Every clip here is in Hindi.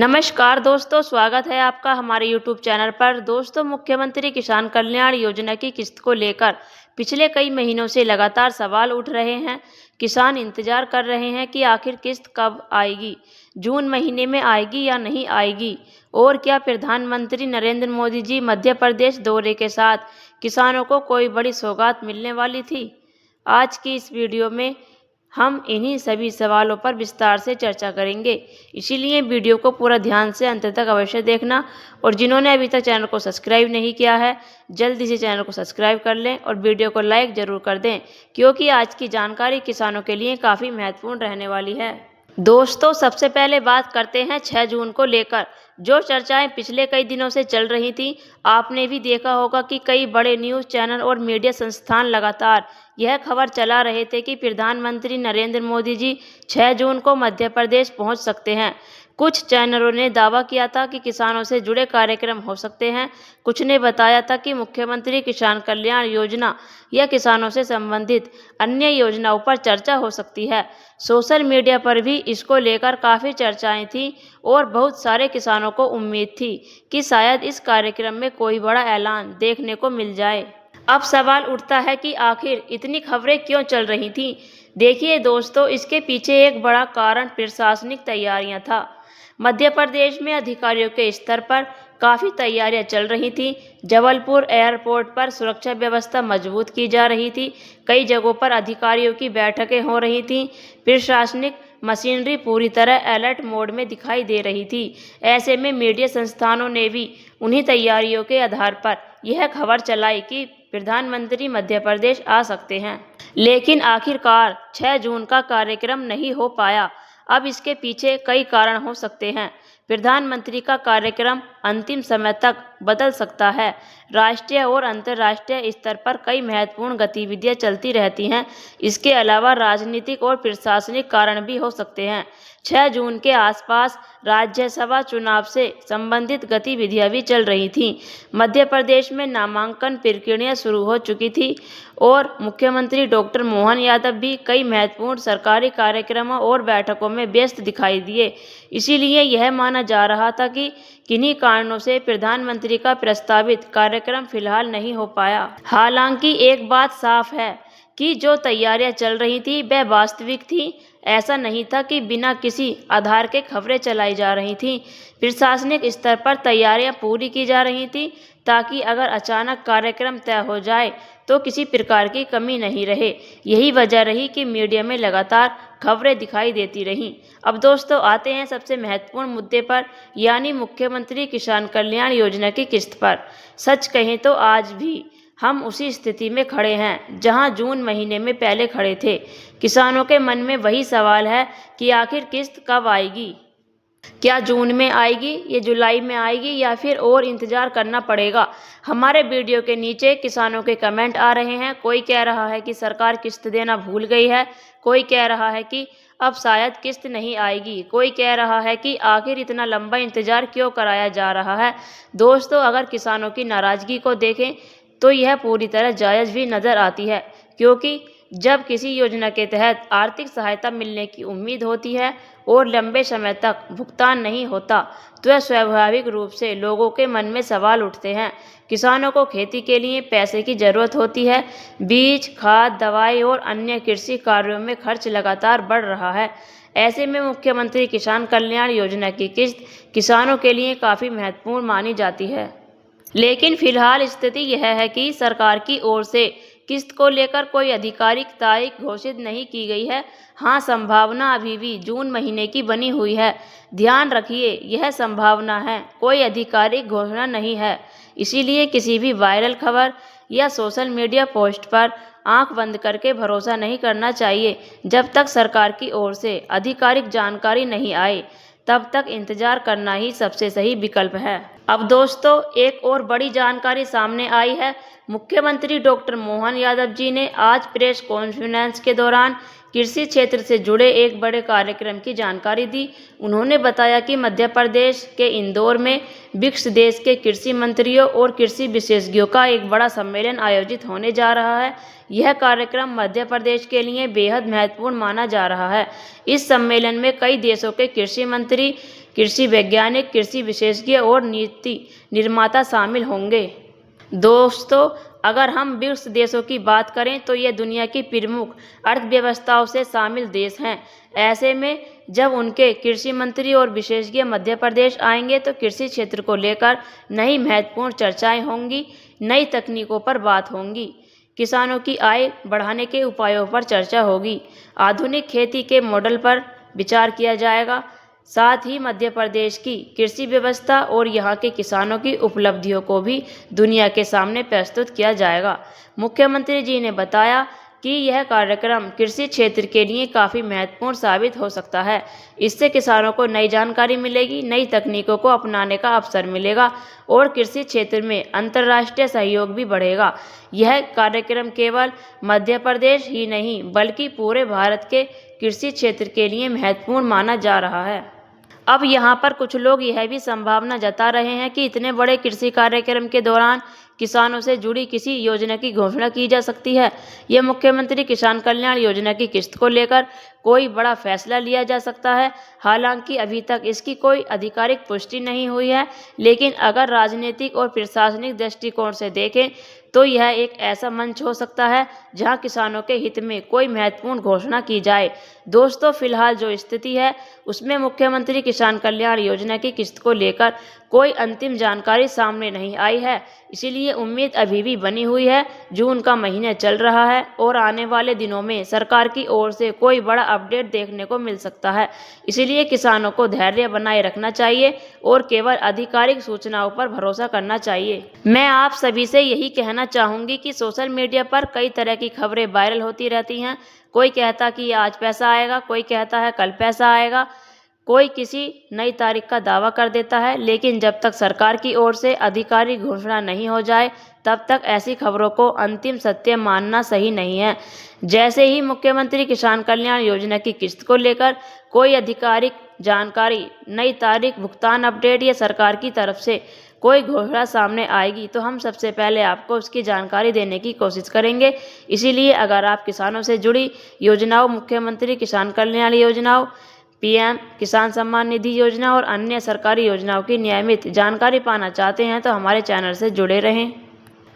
नमस्कार दोस्तों, स्वागत है आपका हमारे YouTube चैनल पर। दोस्तों, मुख्यमंत्री किसान कल्याण योजना की किस्त को लेकर पिछले कई महीनों से लगातार सवाल उठ रहे हैं। किसान इंतजार कर रहे हैं कि आखिर किस्त कब आएगी, जून महीने में आएगी या नहीं आएगी, और क्या प्रधानमंत्री नरेंद्र मोदी जी मध्य प्रदेश दौरे के साथ किसानों को कोई बड़ी सौगात मिलने वाली थी। आज की इस वीडियो में हम इन्हीं सभी सवालों पर विस्तार से चर्चा करेंगे, इसीलिए वीडियो को पूरा ध्यान से अंत तक अवश्य देखना। और जिन्होंने अभी तक चैनल को सब्सक्राइब नहीं किया है, जल्दी से चैनल को सब्सक्राइब कर लें और वीडियो को लाइक ज़रूर कर दें, क्योंकि आज की जानकारी किसानों के लिए काफ़ी महत्वपूर्ण रहने वाली है। दोस्तों, सबसे पहले बात करते हैं 6 जून को लेकर जो चर्चाएं पिछले कई दिनों से चल रही थी। आपने भी देखा होगा कि कई बड़े न्यूज़ चैनल और मीडिया संस्थान लगातार यह खबर चला रहे थे कि प्रधानमंत्री नरेंद्र मोदी जी 6 जून को मध्य प्रदेश पहुंच सकते हैं। कुछ चैनलों ने दावा किया था कि किसानों से जुड़े कार्यक्रम हो सकते हैं, कुछ ने बताया था कि मुख्यमंत्री किसान कल्याण योजना या किसानों से संबंधित अन्य योजनाओं पर चर्चा हो सकती है। सोशल मीडिया पर भी इसको लेकर काफ़ी चर्चाएं थीं और बहुत सारे किसानों को उम्मीद थी कि शायद इस कार्यक्रम में कोई बड़ा ऐलान देखने को मिल जाए। अब सवाल उठता है कि आखिर इतनी खबरें क्यों चल रही थीं। देखिए दोस्तों, इसके पीछे एक बड़ा कारण प्रशासनिक तैयारियां था। मध्य प्रदेश में अधिकारियों के स्तर पर काफ़ी तैयारियां चल रही थीं। जबलपुर एयरपोर्ट पर सुरक्षा व्यवस्था मजबूत की जा रही थी। कई जगहों पर अधिकारियों की बैठकें हो रही थीं। प्रशासनिक मशीनरी पूरी तरह अलर्ट मोड में दिखाई दे रही थी। ऐसे में मीडिया संस्थानों ने भी उन्हीं तैयारियों के आधार पर यह खबर चलाई कि प्रधानमंत्री मध्य प्रदेश आ सकते हैं। लेकिन आखिरकार 6 जून का कार्यक्रम नहीं हो पाया। अब इसके पीछे कई कारण हो सकते हैं। प्रधानमंत्री का कार्यक्रम अंतिम समय तक बदल सकता है। राष्ट्रीय और अंतर्राष्ट्रीय स्तर पर कई महत्वपूर्ण गतिविधियां चलती रहती हैं। इसके अलावा राजनीतिक और प्रशासनिक कारण भी हो सकते हैं। 6 जून के आसपास राज्यसभा चुनाव से संबंधित गतिविधियां भी चल रही थीं। मध्य प्रदेश में नामांकन प्रक्रिया शुरू हो चुकी थी और मुख्यमंत्री डॉक्टर मोहन यादव भी कई महत्वपूर्ण सरकारी कार्यक्रमों और बैठकों में व्यस्त दिखाई दिए। इसीलिए यह माना जा रहा था कि किन्हीं कारणों से प्रधानमंत्री का प्रस्तावित कार्यक्रम फिलहाल नहीं हो पाया। हालांकि एक बात साफ है कि जो तैयारियां चल रही थी वह वास्तविक थी। ऐसा नहीं था कि बिना किसी आधार के खबरें चलाई जा रही थीं। प्रशासनिक स्तर पर तैयारियां पूरी की जा रही थीं ताकि अगर अचानक कार्यक्रम तय हो जाए तो किसी प्रकार की कमी नहीं रहे। यही वजह रही कि मीडिया में लगातार खबरें दिखाई देती रहीं। अब दोस्तों, आते हैं सबसे महत्वपूर्ण मुद्दे पर, यानी मुख्यमंत्री किसान कल्याण योजना की किस्त पर। सच कहें तो आज भी हम उसी स्थिति में खड़े हैं जहां जून महीने में पहले खड़े थे। किसानों के मन में वही सवाल है कि आखिर किस्त कब आएगी। क्या जून में आएगी, ये जुलाई में आएगी, या फिर और इंतज़ार करना पड़ेगा। हमारे वीडियो के नीचे किसानों के कमेंट आ रहे हैं। कोई कह रहा है कि सरकार किस्त देना भूल गई है, कोई कह रहा है कि अब शायद किस्त नहीं आएगी, कोई कह रहा है कि आखिर इतना लंबा इंतज़ार क्यों कराया जा रहा है। दोस्तों, अगर किसानों की नाराज़गी को देखें तो यह पूरी तरह जायज़ भी नज़र आती है, क्योंकि जब किसी योजना के तहत आर्थिक सहायता मिलने की उम्मीद होती है और लंबे समय तक भुगतान नहीं होता तो स्वाभाविक रूप से लोगों के मन में सवाल उठते हैं। किसानों को खेती के लिए पैसे की ज़रूरत होती है। बीज, खाद, दवाई और अन्य कृषि कार्यों में खर्च लगातार बढ़ रहा है। ऐसे में मुख्यमंत्री किसान कल्याण योजना की किस्त किसानों के लिए काफ़ी महत्वपूर्ण मानी जाती है। लेकिन फिलहाल स्थिति यह है कि सरकार की ओर से किस्त को लेकर कोई आधिकारिक तारीख घोषित नहीं की गई है। हाँ, संभावना अभी भी जून महीने की बनी हुई है। ध्यान रखिए, यह संभावना है, कोई आधिकारिक घोषणा नहीं है। इसीलिए किसी भी वायरल खबर या सोशल मीडिया पोस्ट पर आंख बंद करके भरोसा नहीं करना चाहिए। जब तक सरकार की ओर से आधिकारिक जानकारी नहीं आए तब तक इंतजार करना ही सबसे सही विकल्प है। अब दोस्तों, एक और बड़ी जानकारी सामने आई है। मुख्यमंत्री डॉक्टर मोहन यादव जी ने आज प्रेस कॉन्फ्रेंस के दौरान कृषि क्षेत्र से जुड़े एक बड़े कार्यक्रम की जानकारी दी। उन्होंने बताया कि मध्य प्रदेश के इंदौर में ब्रिक्स देश के कृषि मंत्रियों और कृषि विशेषज्ञों का एक बड़ा सम्मेलन आयोजित होने जा रहा है। यह कार्यक्रम मध्य प्रदेश के लिए बेहद महत्वपूर्ण माना जा रहा है। इस सम्मेलन में कई देशों के कृषि मंत्री, कृषि वैज्ञानिक, कृषि विशेषज्ञ और नीति निर्माता शामिल होंगे। दोस्तों, अगर हम ब्रिक्स देशों की बात करें तो ये दुनिया की प्रमुख अर्थव्यवस्थाओं से शामिल देश हैं। ऐसे में जब उनके कृषि मंत्री और विशेषज्ञ मध्य प्रदेश आएंगे तो कृषि क्षेत्र को लेकर नई महत्वपूर्ण चर्चाएं होंगी, नई तकनीकों पर बात होंगी, किसानों की आय बढ़ाने के उपायों पर चर्चा होगी, आधुनिक खेती के मॉडल पर विचार किया जाएगा। साथ ही मध्य प्रदेश की कृषि व्यवस्था और यहाँ के किसानों की उपलब्धियों को भी दुनिया के सामने प्रस्तुत किया जाएगा। मुख्यमंत्री जी ने बताया कि यह कार्यक्रम कृषि क्षेत्र के लिए काफ़ी महत्वपूर्ण साबित हो सकता है। इससे किसानों को नई जानकारी मिलेगी, नई तकनीकों को अपनाने का अवसर मिलेगा और कृषि क्षेत्र में अंतर्राष्ट्रीय सहयोग भी बढ़ेगा। यह कार्यक्रम केवल मध्य प्रदेश ही नहीं बल्कि पूरे भारत के कृषि क्षेत्र के लिए महत्वपूर्ण माना जा रहा है। अब यहाँ पर कुछ लोग यह भी संभावना जता रहे हैं कि इतने बड़े कृषि कार्यक्रम के दौरान किसानों से जुड़ी किसी योजना की घोषणा की जा सकती है। यह मुख्यमंत्री किसान कल्याण योजना की किस्त को लेकर कोई बड़ा फैसला लिया जा सकता है। हालांकि अभी तक इसकी कोई आधिकारिक पुष्टि नहीं हुई है, लेकिन अगर राजनीतिक और प्रशासनिक दृष्टिकोण से देखें तो यह एक ऐसा मंच हो सकता है जहां किसानों के हित में कोई महत्वपूर्ण घोषणा की जाए। दोस्तों, फिलहाल जो स्थिति है उसमें मुख्यमंत्री किसान कल्याण योजना की किस्त को लेकर कोई अंतिम जानकारी सामने नहीं आई है, इसीलिए उम्मीद अभी भी बनी हुई है। जून का महीना चल रहा है और आने वाले दिनों में सरकार की ओर से कोई बड़ा अपडेट देखने को मिल सकता है। इसीलिए किसानों को धैर्य बनाए रखना चाहिए और केवल आधिकारिक सूचनाओं पर भरोसा करना चाहिए। मैं आप सभी से यही कहना चाहूँगी कि सोशल मीडिया पर कई तरह की खबरें वायरल होती रहती हैं। कोई कहता कि आज पैसा आएगा, कोई कहता है कल पैसा आएगा, कोई किसी नई तारीख का दावा कर देता है, लेकिन जब तक सरकार की ओर से आधिकारिक घोषणा नहीं हो जाए तब तक ऐसी खबरों को अंतिम सत्य मानना सही नहीं है। जैसे ही मुख्यमंत्री किसान कल्याण योजना की किस्त को लेकर कोई आधिकारिक जानकारी, नई तारीख, भुगतान अपडेट या सरकार की तरफ से कोई घोषणा सामने आएगी तो हम सबसे पहले आपको उसकी जानकारी देने की कोशिश करेंगे। इसीलिए अगर आप किसानों से जुड़ी योजनाओं, मुख्यमंत्री किसान कल्याण योजनाओं, पीएम किसान सम्मान निधि योजना और अन्य सरकारी योजनाओं की नियमित जानकारी पाना चाहते हैं तो हमारे चैनल से जुड़े रहें।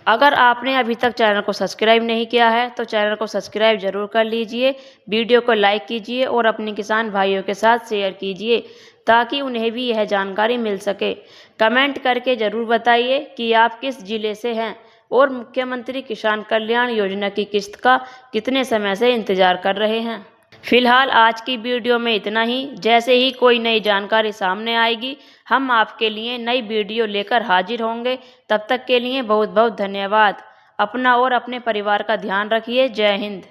अगर आपने अभी तक चैनल को सब्सक्राइब नहीं किया है तो चैनल को सब्सक्राइब जरूर कर लीजिए, वीडियो को लाइक कीजिए और अपने किसान भाइयों के साथ शेयर कीजिए ताकि उन्हें भी यह जानकारी मिल सके। कमेंट करके ज़रूर बताइए कि आप किस जिले से हैं और मुख्यमंत्री किसान कल्याण योजना की किस्त का कितने समय से इंतजार कर रहे हैं। फिलहाल आज की वीडियो में इतना ही। जैसे ही कोई नई जानकारी सामने आएगी हम आपके लिए नई वीडियो लेकर हाजिर होंगे। तब तक के लिए बहुत बहुत धन्यवाद। अपना और अपने परिवार का ध्यान रखिए। जय हिंद।